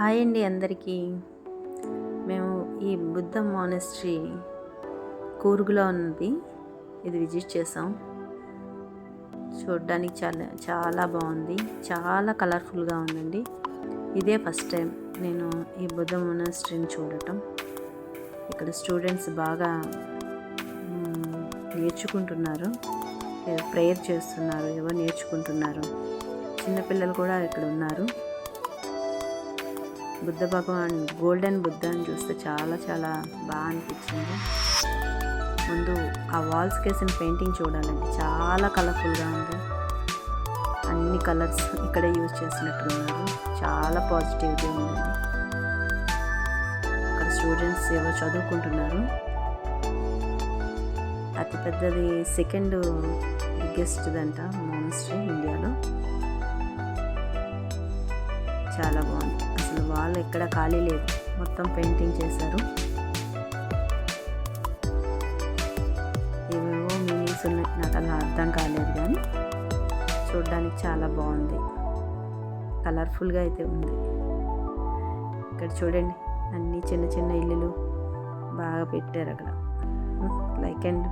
Hi అండి అందరికీ. మేము ఈ బుద్ధ మానెస్ట్రీ కూర్గ్లో ఉన్నది, ఇది విజిట్ చేసాం. చూడడానికి చాలా చాలా బాగుంది, చాలా కలర్ఫుల్గా ఉందండి. ఇదే ఫస్ట్ టైం నేను ఈ బుద్ధ మానెస్ట్రీని చూడటం. ఇక్కడ స్టూడెంట్స్ బాగా నేర్చుకుంటున్నారు, ప్రేయర్ చేస్తున్నారు, ఏవో నేర్చుకుంటున్నారు. చిన్నపిల్లలు కూడా ఇక్కడ ఉన్నారు. బుద్ధ భగవాన్ గోల్డెన్ బుద్ధాన్ని చూస్తే చాలా చాలా బాగా అనిపించింది. ముందు ఆ వాల్స్కి వేసిన పెయింటింగ్ చూడాలండి, చాలా కలర్ఫుల్గా ఉంది. అన్ని కలర్స్ ఇక్కడే యూజ్ చేసినట్టున్నారు. చాలా పాజిటివ్గా ఉంది. అక్కడ స్టూడెంట్స్ ఏవో చదువుకుంటున్నారు. అతిపెద్దది సెకండ్ బిగ్గెస్ట్దంట మానెస్ట్రీ ఇండియాలో. చాలా బాగుంది. అసలు వాళ్ళు ఎక్కడ ఖాళీ లేదు, మొత్తం పెయింటింగ్ చేశారు. ఏవేవో మీనింగ్స్ ఉన్నాయి, నాకు అలా అర్థం కాలేదు, కానీ చూడడానికి చాలా బాగుంది, కలర్ఫుల్గా అయితే ఉంది. ఇక్కడ చూడండి, అన్నీ చిన్న చిన్న ఇల్లులు బాగా పెట్టారు అక్కడ. Like and